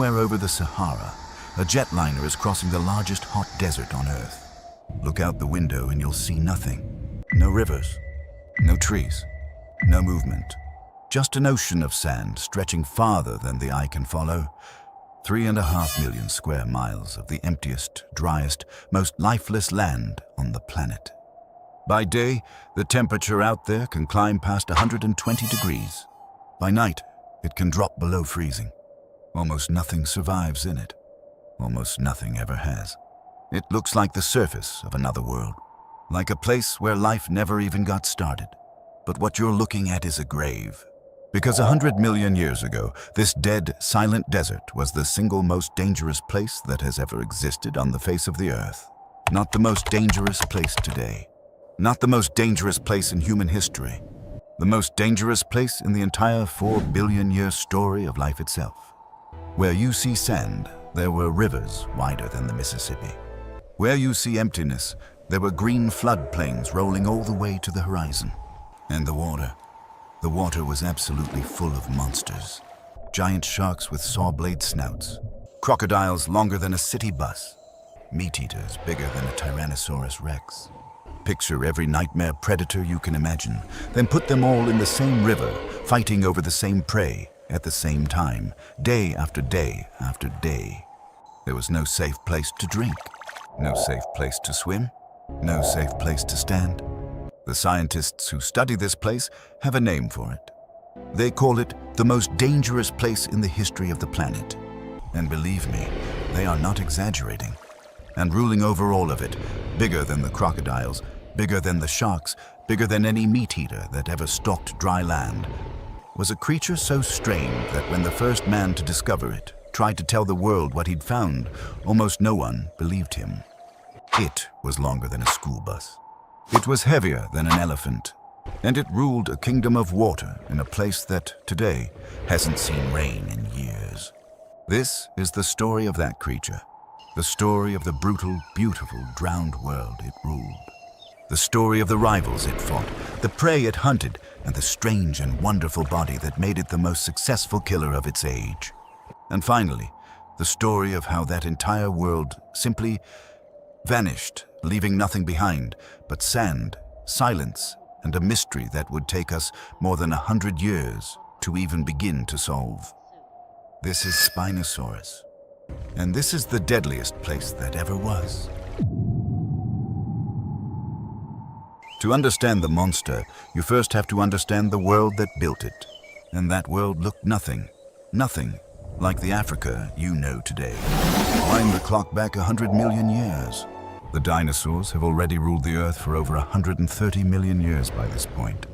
Somewhere over the Sahara, a jetliner is crossing the largest hot desert on Earth. Look out the window and you'll see nothing. No rivers, no trees, no movement. Just an ocean of sand stretching farther than the eye can follow. 3.5 million square miles of the emptiest, driest, most lifeless land on the planet. By day, the temperature out there can climb past 120 degrees. By night, it can drop below freezing. Almost nothing survives in it. Almost nothing ever has. It looks like the surface of another world, like a place where life never even got started. But what you're looking at is a grave. Because 100 million years ago, this dead, silent desert was the single most dangerous place that has ever existed on the face of the Earth. Not the most dangerous place today. Not the most dangerous place in human history. The most dangerous place in the entire 4 billion year story of life itself. Where you see sand, there were rivers wider than the Mississippi. Where you see emptiness, there were green floodplains rolling all the way to the horizon. And the water was absolutely full of monsters. Giant sharks with saw-blade snouts, crocodiles longer than a city bus, meat-eaters bigger than a Tyrannosaurus Rex. Picture every nightmare predator you can imagine, then put them all in the same river, fighting over the same prey at the same time, day after day after day. There was no safe place to drink, no safe place to swim, no safe place to stand. The scientists who study this place have a name for it. They call it the most dangerous place in the history of the planet. And believe me, they are not exaggerating. And ruling over all of it, bigger than the crocodiles, bigger than the sharks, bigger than any meat-eater that ever stalked dry land, was a creature so strange that when the first man to discover it tried to tell the world what he'd found, almost no one believed him. It was longer than a school bus. It was heavier than an elephant, and it ruled a kingdom of water in a place that, today, hasn't seen rain in years. This is the story of that creature, the story of the brutal, beautiful, drowned world it ruled. The story of the rivals it fought, the prey it hunted, and the strange and wonderful body that made it the most successful killer of its age. And finally, the story of how that entire world simply vanished, leaving nothing behind but sand, silence, and a mystery that would take us more than 100 years to even begin to solve. This is Spinosaurus, and this is the deadliest place that ever was. To understand the monster, you first have to understand the world that built it. And that world looked nothing like the Africa you know today. Wind the clock back 100 million years. The dinosaurs have already ruled the Earth for over 130 million years by this point.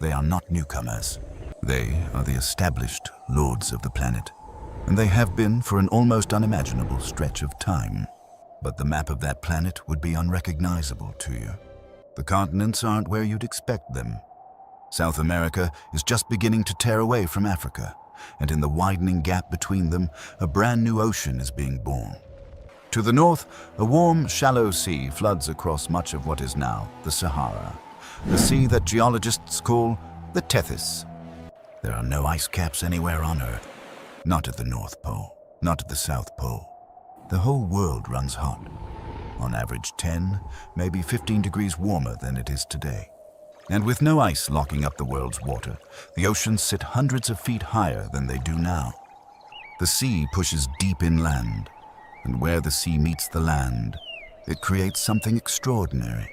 They are not newcomers. They are the established lords of the planet. And they have been for an almost unimaginable stretch of time. But the map of that planet would be unrecognizable to you. The continents aren't where you'd expect them. South America is just beginning to tear away from Africa, and in the widening gap between them, a brand new ocean is being born. To the north, a warm, shallow sea floods across much of what is now the Sahara, the sea that geologists call the Tethys. There are no ice caps anywhere on Earth, not at the North Pole, not at the South Pole. The whole world runs hot. On average 10, maybe 15 degrees warmer than it is today. And with no ice locking up the world's water, the oceans sit hundreds of feet higher than they do now. The sea pushes deep inland, and where the sea meets the land, it creates something extraordinary.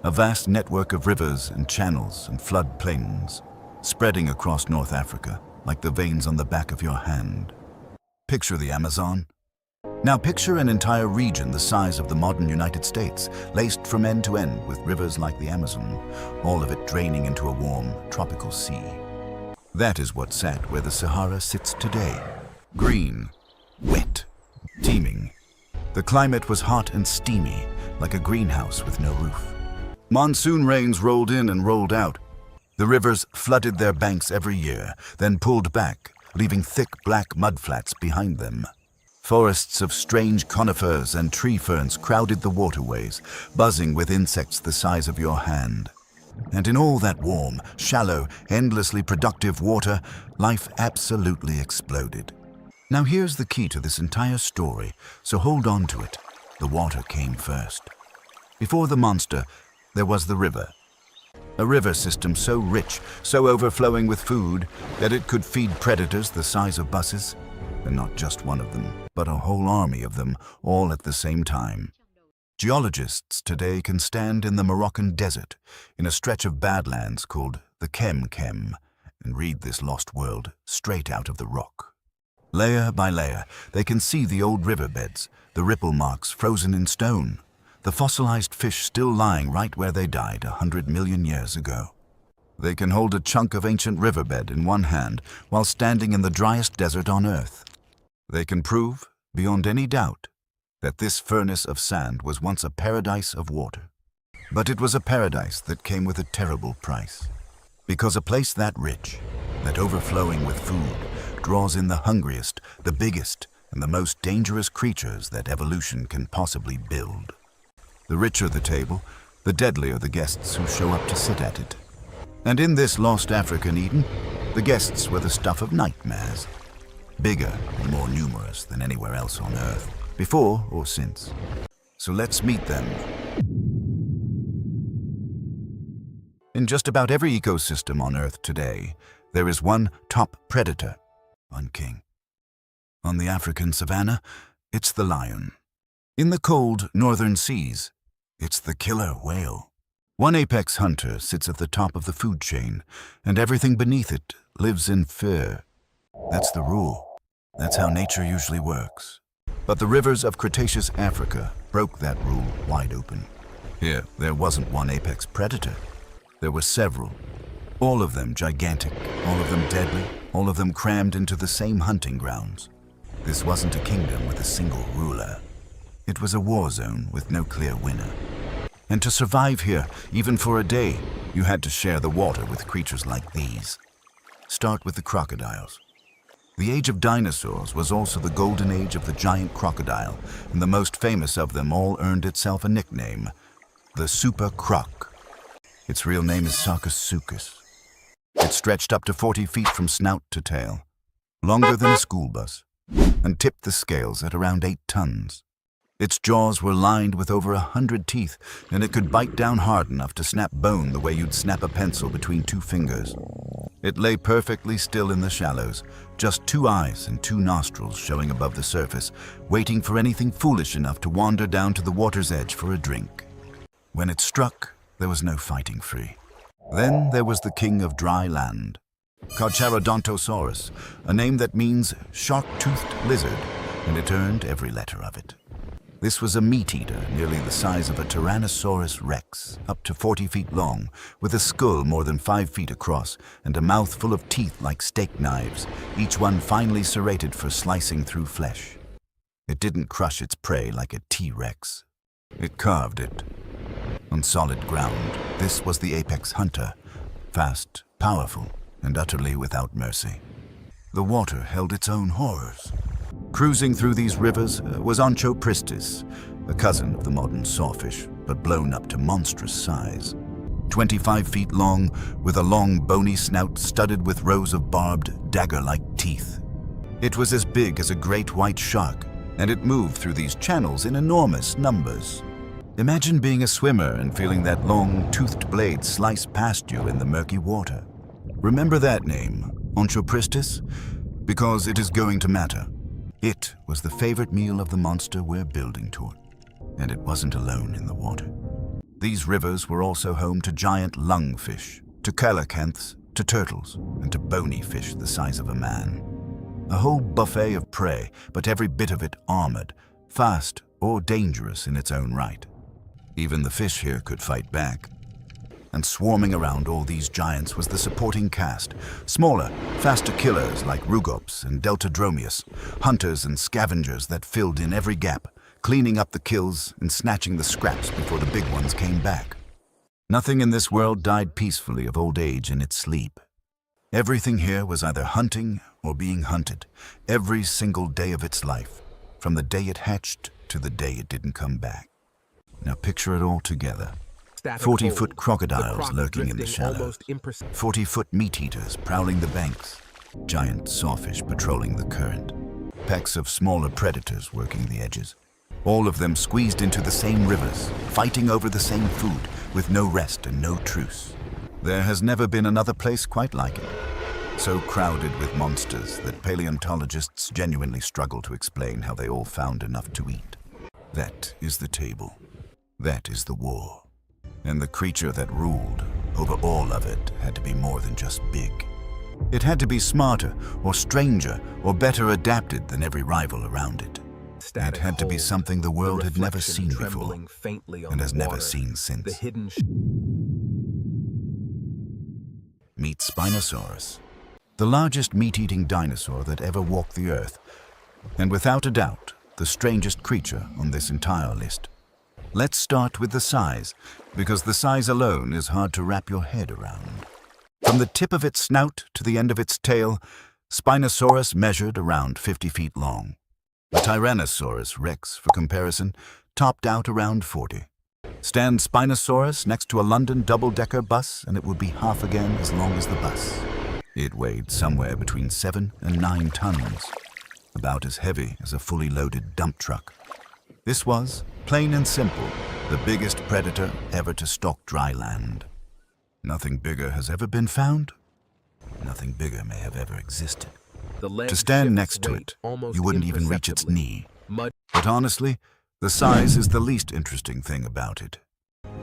A vast network of rivers and channels and floodplains, spreading across North Africa like the veins on the back of your hand. Picture the Amazon. Now picture an entire region the size of the modern United States, laced from end to end with rivers like the Amazon, all of it draining into a warm, tropical sea. That is what sat where the Sahara sits today. Green, wet, teeming. The climate was hot and steamy, like a greenhouse with no roof. Monsoon rains rolled in and rolled out. The rivers flooded their banks every year, then pulled back, leaving thick black mudflats behind them. Forests of strange conifers and tree ferns crowded the waterways, buzzing with insects the size of your hand. And in all that warm, shallow, endlessly productive water, life absolutely exploded. Now here's the key to this entire story, so hold on to it. The water came first. Before the monster, there was the river. A river system so rich, so overflowing with food, that it could feed predators the size of buses. And not just one of them, but a whole army of them, all at the same time. Geologists today can stand in the Moroccan desert, in a stretch of badlands called the Kem, and read this lost world straight out of the rock. Layer by layer, they can see the old riverbeds, the ripple marks frozen in stone, the fossilized fish still lying right where they died 100 million years ago. They can hold a chunk of ancient riverbed in one hand while standing in the driest desert on Earth. They can prove, beyond any doubt, that this furnace of sand was once a paradise of water. But it was a paradise that came with a terrible price. Because a place that rich, that overflowing with food, draws in the hungriest, the biggest, and the most dangerous creatures that evolution can possibly build. The richer the table, the deadlier the guests who show up to sit at it. And in this lost African Eden, the guests were the stuff of nightmares. Bigger and more numerous than anywhere else on Earth, before or since. So let's meet them. In just about every ecosystem on Earth today, there is one top predator, one king. On the African savanna, it's the lion. In the cold northern seas, it's the killer whale. One apex hunter sits at the top of the food chain, and everything beneath it lives in fear. That's the rule. That's how nature usually works. But the rivers of Cretaceous Africa broke that rule wide open. Here, there wasn't one apex predator. There were several. All of them gigantic, all of them deadly, all of them crammed into the same hunting grounds. This wasn't a kingdom with a single ruler. It was a war zone with no clear winner. And to survive here, even for a day, you had to share the water with creatures like these. Start with the crocodiles. The age of dinosaurs was also the golden age of the giant crocodile, and the most famous of them all earned itself a nickname, the super croc. Its real name is Sarcosuchus. It stretched up to 40 feet from snout to tail, longer than a school bus, and tipped the scales at around 8 tons. Its jaws were lined with over 100 teeth, and it could bite down hard enough to snap bone the way you'd snap a pencil between 2 fingers. It lay perfectly still in the shallows, just 2 eyes and 2 nostrils showing above the surface, waiting for anything foolish enough to wander down to the water's edge for a drink. When it struck, there was no fighting free. Then there was the king of dry land, Carcharodontosaurus, a name that means shark-toothed lizard, and it earned every letter of it. This was a meat-eater nearly the size of a Tyrannosaurus rex, up to 40 feet long, with a skull more than 5 feet across and a mouth full of teeth like steak knives, each one finely serrated for slicing through flesh. It didn't crush its prey like a T-Rex. It carved it. On solid ground, this was the apex hunter, fast, powerful, and utterly without mercy. The water held its own horrors. Cruising through these rivers was Onchopristis, a cousin of the modern sawfish, but blown up to monstrous size. 25 feet long, with a long bony snout studded with rows of barbed, dagger-like teeth. It was as big as a great white shark, and it moved through these channels in enormous numbers. Imagine being a swimmer and feeling that long, toothed blade slice past you in the murky water. Remember that name, Onchopristis, because it is going to matter. It was the favorite meal of the monster we're building toward, and it wasn't alone in the water. These rivers were also home to giant lungfish, to coelacanths, to turtles, and to bony fish the size of a man. A whole buffet of prey, but every bit of it armored, fast, or dangerous in its own right. Even the fish here could fight back. And swarming around all these giants was the supporting cast, smaller, faster killers like Rugops and Deltadromeus, hunters and scavengers that filled in every gap, cleaning up the kills and snatching the scraps before the big ones came back. Nothing in this world died peacefully of old age in its sleep. Everything here was either hunting or being hunted, every single day of its life, from the day it hatched to the day it didn't come back. Now picture it all together. 40-foot crocodiles lurking in the shallows, 40-foot meat-eaters prowling the banks, giant sawfish patrolling the current. pecks of smaller predators working the edges. All of them squeezed into the same rivers, fighting over the same food, with no rest and no truce. There has never been another place quite like it, so crowded with monsters that paleontologists genuinely struggle to explain how they all found enough to eat. That is the table. That is the war. And the creature that ruled over all of it had to be more than just big. It had to be smarter, or stranger, or better adapted than every rival around it. It had to be something the world had never seen before, and has never seen since. Meet Spinosaurus, the largest meat-eating dinosaur that ever walked the earth, and without a doubt, the strangest creature on this entire list. Let's start with the size, because the size alone is hard to wrap your head around. From the tip of its snout to the end of its tail, Spinosaurus measured around 50 feet long. The Tyrannosaurus Rex, for comparison, topped out around 40. Stand Spinosaurus next to a London double-decker bus and it would be half again as long as the bus. It weighed somewhere between 7 and 9 tons, about as heavy as a fully loaded dump truck. This was, plain and simple, the biggest predator ever to stalk dry land. Nothing bigger has ever been found. Nothing bigger may have ever existed. To stand next to it, you wouldn't even reach its knee. But honestly, the size is the least interesting thing about it,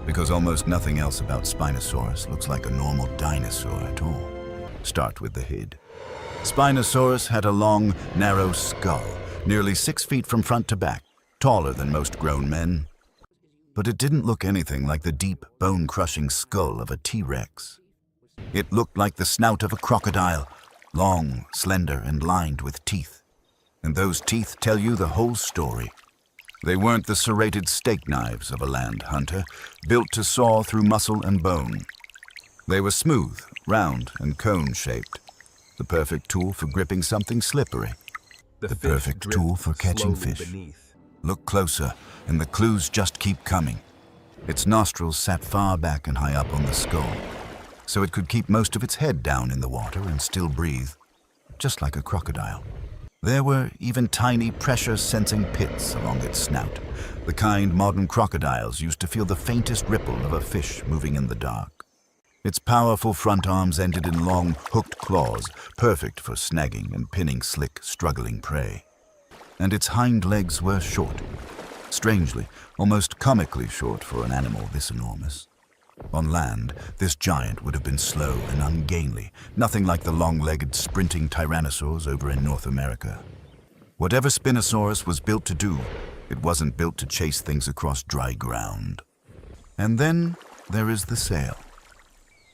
because almost nothing else about Spinosaurus looks like a normal dinosaur at all. Start with the head. Spinosaurus had a long, narrow skull, nearly 6 feet from front to back, taller than most grown men. But it didn't look anything like the deep, bone-crushing skull of a T-Rex. It looked like the snout of a crocodile, long, slender, and lined with teeth. And those teeth tell you the whole story. They weren't the serrated steak knives of a land hunter, built to saw through muscle and bone. They were smooth, round, and cone-shaped, the perfect tool for gripping something slippery, the perfect tool for catching fish. Look closer, and the clues just keep coming. Its nostrils sat far back and high up on the skull, so it could keep most of its head down in the water and still breathe, just like a crocodile. There were even tiny pressure-sensing pits along its snout, the kind modern crocodiles used to feel the faintest ripple of a fish moving in the dark. Its powerful front arms ended in long, hooked claws, perfect for snagging and pinning slick, struggling prey. And its hind legs were short, strangely, almost comically short for an animal this enormous. On land, this giant would have been slow and ungainly, nothing like the long-legged, sprinting tyrannosaurs over in North America. Whatever Spinosaurus was built to do, it wasn't built to chase things across dry ground. And then there is the sail.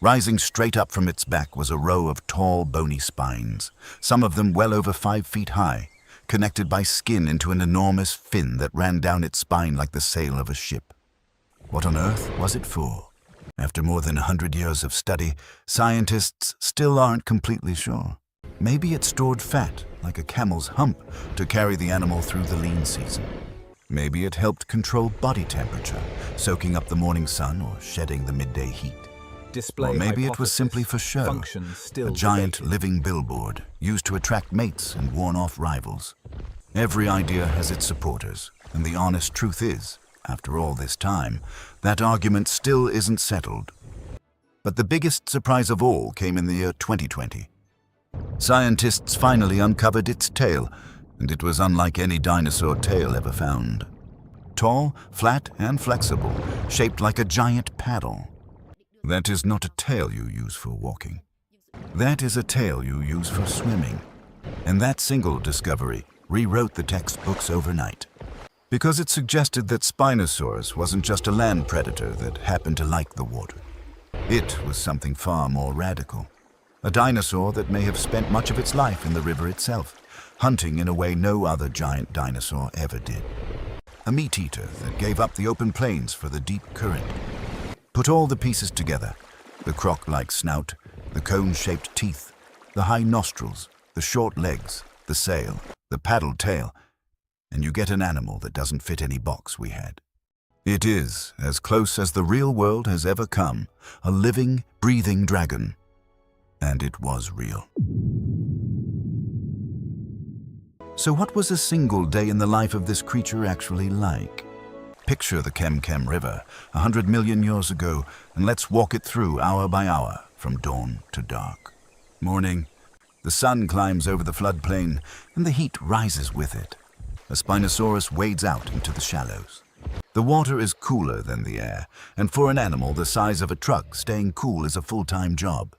Rising straight up from its back was a row of tall, bony spines, some of them well over 5 feet high, connected by skin into an enormous fin that ran down its spine like the sail of a ship. What on earth was it for? After more than 100 years of study, scientists still aren't completely sure. Maybe it stored fat, like a camel's hump, to carry the animal through the lean season. Maybe it helped control body temperature, soaking up the morning sun or shedding the midday heat. Or maybe it was simply for show, a giant living billboard used to attract mates and warn off rivals. Every idea has its supporters, and the honest truth is, after all this time, that argument still isn't settled. But the biggest surprise of all came in the year 2020. Scientists finally uncovered its tail, and it was unlike any dinosaur tail ever found. Tall, flat, and flexible, shaped like a giant paddle. That is not a tail you use for walking. That is a tail you use for swimming. And that single discovery rewrote the textbooks overnight, because it suggested that Spinosaurus wasn't just a land predator that happened to like the water. It was something far more radical. A dinosaur that may have spent much of its life in the river itself, hunting in a way no other giant dinosaur ever did. A meat-eater that gave up the open plains for the deep current. Put all the pieces together, the croc-like snout, the cone-shaped teeth, the high nostrils, the short legs, the sail, the paddle tail, and you get an animal that doesn't fit any box we had. It is, as close as the real world has ever come, a living, breathing dragon. And it was real. So what was a single day in the life of this creature actually like? Picture the Kem River 100 million years ago, and let's walk it through hour by hour from dawn to dark. Morning. The sun climbs over the floodplain, and the heat rises with it. A Spinosaurus wades out into the shallows. The water is cooler than the air, and for an animal the size of a truck, staying cool is a full-time job.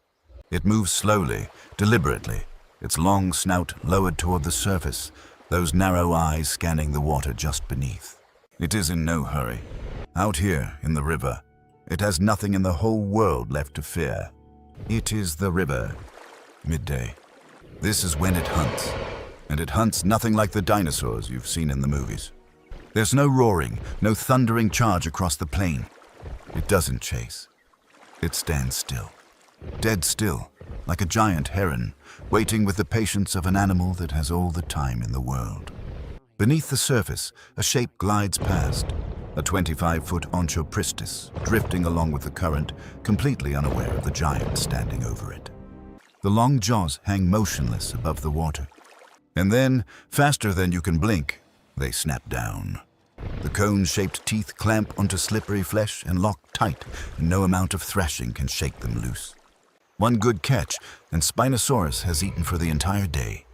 It moves slowly, deliberately, its long snout lowered toward the surface, those narrow eyes scanning the water just beneath. It is in no hurry. Out here in the river, it has nothing in the whole world left to fear. It is the river. Midday. This is when it hunts, and it hunts nothing like the dinosaurs you've seen in the movies. There's no roaring, no thundering charge across the plain. It doesn't chase. It stands still. Dead still, like a giant heron, waiting with the patience of an animal that has all the time in the world. Beneath the surface, a shape glides past, a 25-foot Onchopristis, drifting along with the current, completely unaware of the giant standing over it. The long jaws hang motionless above the water. And then, faster than you can blink, they snap down. The cone-shaped teeth clamp onto slippery flesh and lock tight, and no amount of thrashing can shake them loose. One good catch, and Spinosaurus has eaten for the entire day.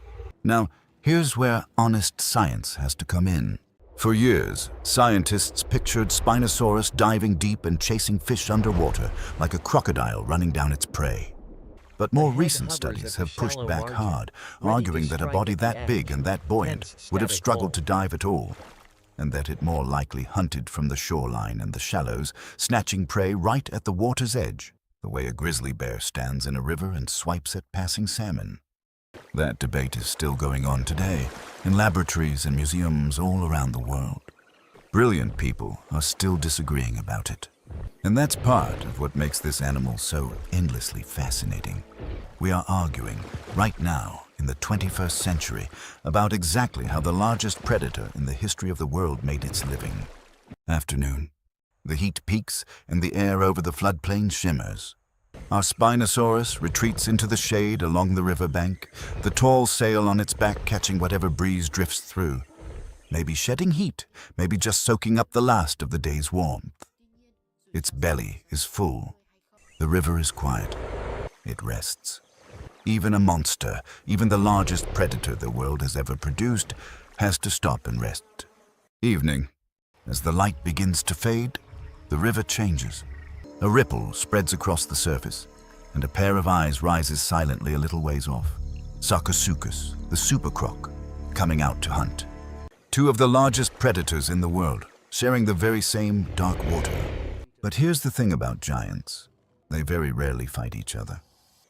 Now, here's where honest science has to come in. For years, scientists pictured Spinosaurus diving deep and chasing fish underwater, like a crocodile running down its prey. But more recent studies have pushed back hard, arguing that a body that big and that buoyant would have struggled to dive at all, and that it more likely hunted from the shoreline and the shallows, snatching prey right at the water's edge, the way a grizzly bear stands in a river and swipes at passing salmon. That debate is still going on today, in laboratories and museums all around the world. Brilliant people are still disagreeing about it. And that's part of what makes this animal so endlessly fascinating. We are arguing, right now, in the 21st century, about exactly how the largest predator in the history of the world made its living. Afternoon. The heat peaks and the air over the floodplain shimmers. Our Spinosaurus retreats into the shade along the riverbank, the tall sail on its back catching whatever breeze drifts through. Maybe shedding heat, maybe just soaking up the last of the day's warmth. Its belly is full. The river is quiet. It rests. Even a monster, even the largest predator the world has ever produced, has to stop and rest. Evening. As the light begins to fade, the river changes. A ripple spreads across the surface, and a pair of eyes rises silently a little ways off. Sarcosuchus, the super croc, coming out to hunt. Two of the largest predators in the world, sharing the very same dark water. But here's the thing about giants. They very rarely fight each other.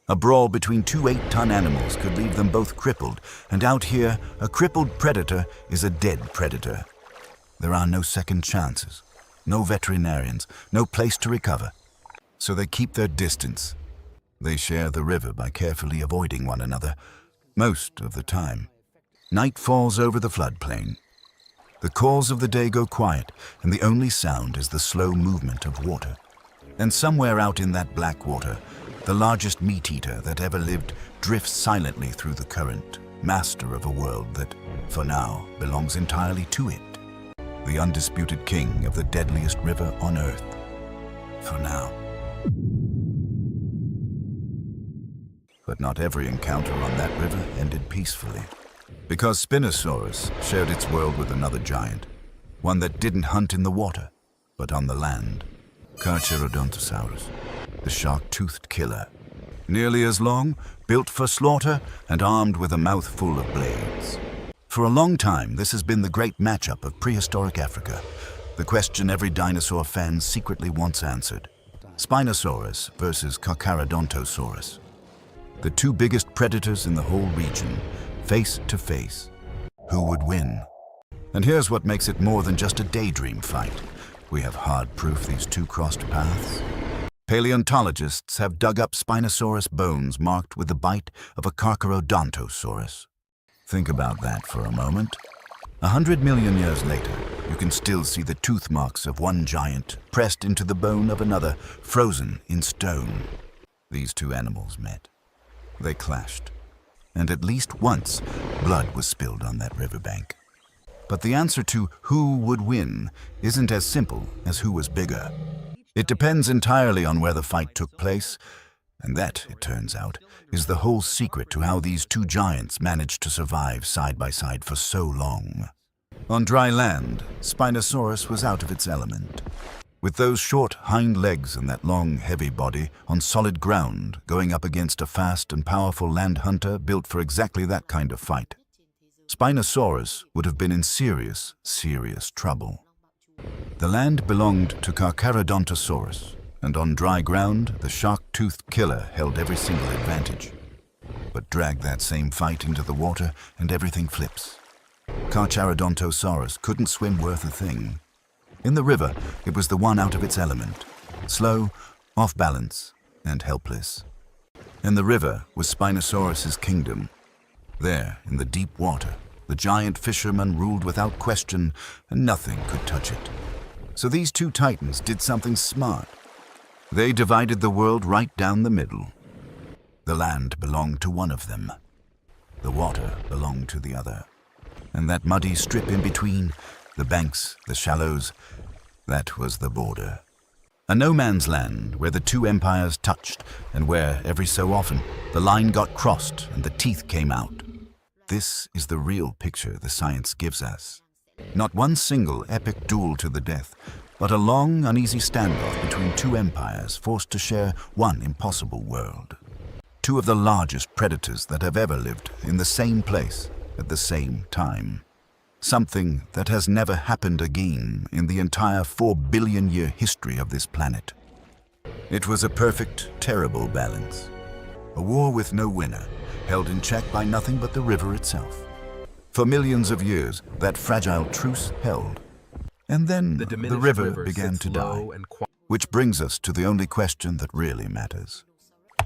A brawl between two 8-ton animals could leave them both crippled, and out here, a crippled predator is a dead predator. There are no second chances, no veterinarians, no place to recover. So they keep their distance. They share the river by carefully avoiding one another, most of the time. Night falls over the floodplain. The calls of the day go quiet, and the only sound is the slow movement of water. And somewhere out in that black water, the largest meat-eater that ever lived drifts silently through the current, master of a world that, for now, belongs entirely to it. The undisputed king of the deadliest river on Earth. For now. But not every encounter on that river ended peacefully. Because Spinosaurus shared its world with another giant, one that didn't hunt in the water, but on the land. Carcharodontosaurus, the shark-toothed killer. Nearly as long, built for slaughter, and armed with a mouth full of blades. For a long time, this has been the great matchup of prehistoric Africa, the question every dinosaur fan secretly wants answered. Spinosaurus versus Carcharodontosaurus. The two biggest predators in the whole region, face to face. Who would win? And here's what makes it more than just a daydream fight. We have hard proof these two crossed paths. Paleontologists have dug up Spinosaurus bones marked with the bite of a Carcharodontosaurus. Think about that for a moment. 100 million years later, you can still see the tooth marks of one giant pressed into the bone of another, frozen in stone. These two animals met. They clashed. and at least once blood was spilled on that riverbank. But the answer to who would win isn't as simple as who was bigger. It depends entirely on where the fight took place, and that, it turns out, is the whole secret to how these two giants managed to survive side by side for so long. On dry land, Spinosaurus was out of its element. With those short hind legs and that long, heavy body on solid ground, going up against a fast and powerful land hunter built for exactly that kind of fight, Spinosaurus would have been in serious, serious trouble. The land belonged to Carcharodontosaurus, and on dry ground, the shark-toothed killer held every single advantage. But drag that same fight into the water and everything flips. Carcharodontosaurus couldn't swim worth a thing. In the river, it was the one out of its element, slow, off balance, and helpless. And the river was Spinosaurus's kingdom. There, in the deep water, the giant fisherman ruled without question, and nothing could touch it. So these two titans did something smart. They divided the world right down the middle. The land belonged to one of them. The water belonged to the other. And that muddy strip in between, the banks, the shallows, that was the border. A no-man's land where the two empires touched and where, every so often, the line got crossed and the teeth came out. This is the real picture the science gives us. Not one single epic duel to the death, but a long, uneasy standoff between two empires forced to share one impossible world. Two of the largest predators that have ever lived in the same place at the same time. Something that has never happened again in the entire 4-billion-year history of this planet. It was a perfect, terrible balance. A war with no winner, held in check by nothing but the river itself. For millions of years, that fragile truce held. And then the river began to die. Which brings us to the only question that really matters.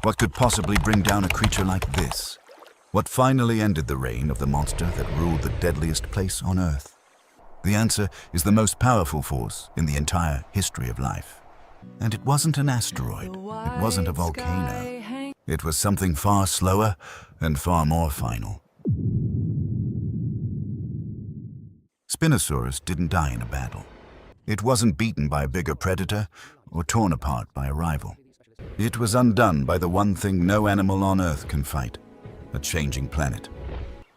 What could possibly bring down a creature like this? What finally ended the reign of the monster that ruled the deadliest place on Earth? The answer is the most powerful force in the entire history of life. And it wasn't an asteroid. It wasn't a volcano. It was something far slower and far more final. Spinosaurus didn't die in a battle. It wasn't beaten by a bigger predator or torn apart by a rival. It was undone by the one thing no animal on Earth can fight: a changing planet.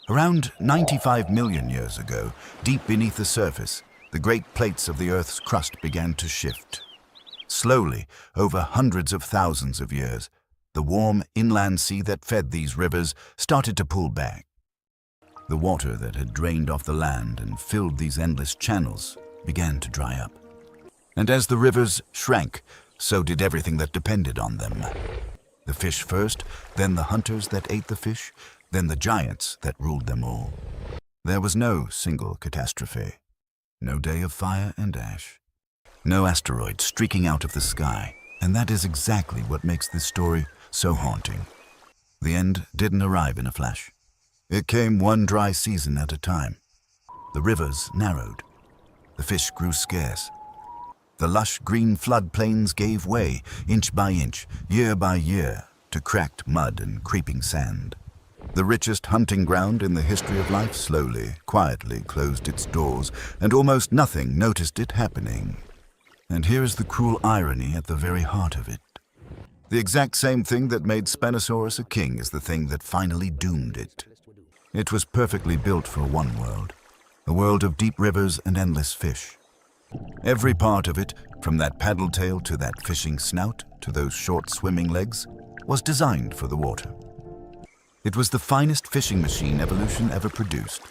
Around 95 million years ago, deep beneath the surface, the great plates of the Earth's crust began to shift. Slowly, over hundreds of thousands of years, the warm inland sea that fed these rivers started to pull back. The water that had drained off the land and filled these endless channels began to dry up. And as the rivers shrank, so did everything that depended on them. The fish first, then the hunters that ate the fish, then the giants that ruled them all. There was no single catastrophe, no day of fire and ash, no asteroid streaking out of the sky, and that is exactly what makes this story so haunting. The end didn't arrive in a flash. It came one dry season at a time. The rivers narrowed. The fish grew scarce. The lush green floodplains gave way, inch by inch, year by year, to cracked mud and creeping sand. The richest hunting ground in the history of life slowly, quietly closed its doors, and almost nothing noticed it happening. And here is the cruel irony at the very heart of it. The exact same thing that made Spinosaurus a king is the thing that finally doomed it. It was perfectly built for one world, a world of deep rivers and endless fish. Every part of it, from that paddle tail to that fishing snout to those short swimming legs, was designed for the water. It was the finest fishing machine evolution ever produced.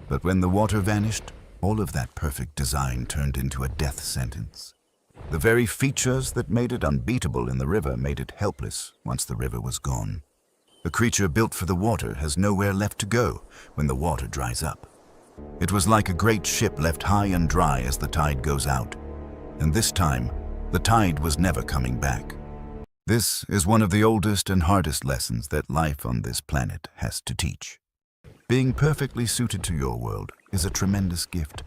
But when the water vanished, all of that perfect design turned into a death sentence. The very features that made it unbeatable in the river made it helpless once the river was gone. A creature built for the water has nowhere left to go when the water dries up. It was like a great ship left high and dry as the tide goes out. And this time, the tide was never coming back. This is one of the oldest and hardest lessons that life on this planet has to teach. Being perfectly suited to your world is a tremendous gift,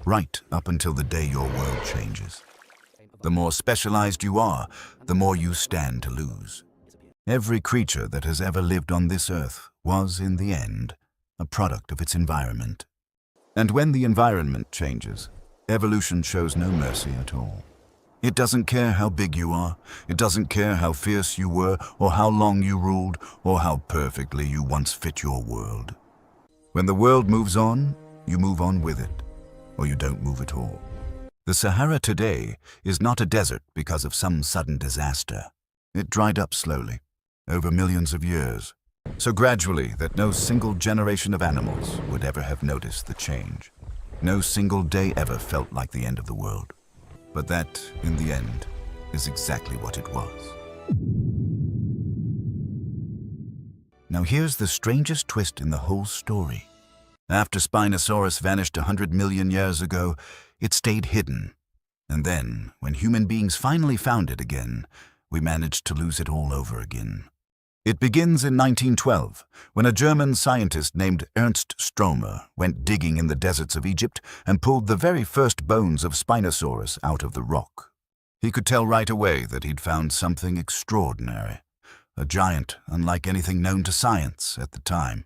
right up until the day your world changes. The more specialized you are, the more you stand to lose. Every creature that has ever lived on this earth was, in the end, a product of its environment. And when the environment changes, evolution shows no mercy at all. It doesn't care how big you are, it doesn't care how fierce you were, or how long you ruled, or how perfectly you once fit your world. When the world moves on, you move on with it, or you don't move at all. The Sahara today is not a desert because of some sudden disaster. It dried up slowly, over millions of years, so gradually that no single generation of animals would ever have noticed the change. No single day ever felt like the end of the world. But that, in the end, is exactly what it was. Now here's the strangest twist in the whole story. After Spinosaurus vanished 100 million years ago, it stayed hidden. And then, when human beings finally found it again, we managed to lose it all over again. It begins in 1912, when a German scientist named Ernst Stromer went digging in the deserts of Egypt and pulled the very first bones of Spinosaurus out of the rock. He could tell right away that he'd found something extraordinary, a giant unlike anything known to science at the time.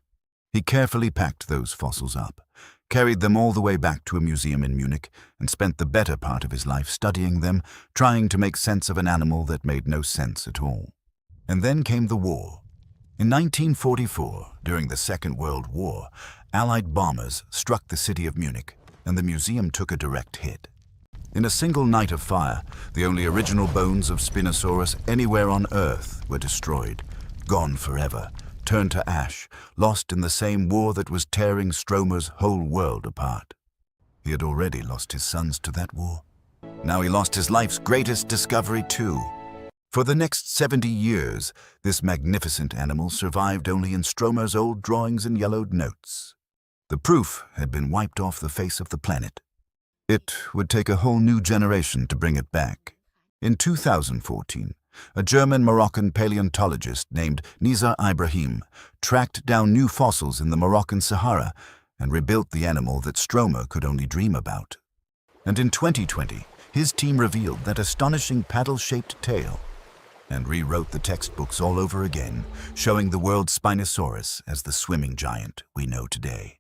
He carefully packed those fossils up, carried them all the way back to a museum in Munich, and spent the better part of his life studying them, trying to make sense of an animal that made no sense at all. And then came the war. In 1944, during the Second World War, Allied bombers struck the city of Munich, and the museum took a direct hit. In a single night of fire, the only original bones of Spinosaurus anywhere on Earth were destroyed, gone forever, turned to ash, lost in the same war that was tearing Stromer's whole world apart. He had already lost his sons to that war. Now he lost his life's greatest discovery too. For the next 70 years, this magnificent animal survived only in Stromer's old drawings and yellowed notes. The proof had been wiped off the face of the planet. It would take a whole new generation to bring it back. In 2014, a German-Moroccan paleontologist named Nizar Ibrahim tracked down new fossils in the Moroccan Sahara and rebuilt the animal that Stromer could only dream about. And in 2020, his team revealed that astonishing paddle-shaped tail and rewrote the textbooks all over again, showing the world's Spinosaurus as the swimming giant we know today.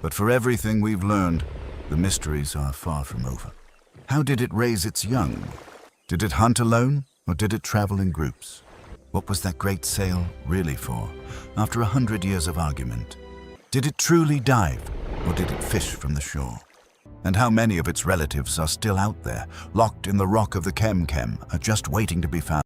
But for everything we've learned, the mysteries are far from over. How did it raise its young? Did it hunt alone, or did it travel in groups? What was that great sail really for, after 100 years of argument? Did it truly dive, or did it fish from the shore? And how many of its relatives are still out there, locked in the rock of the Kem, just waiting to be found?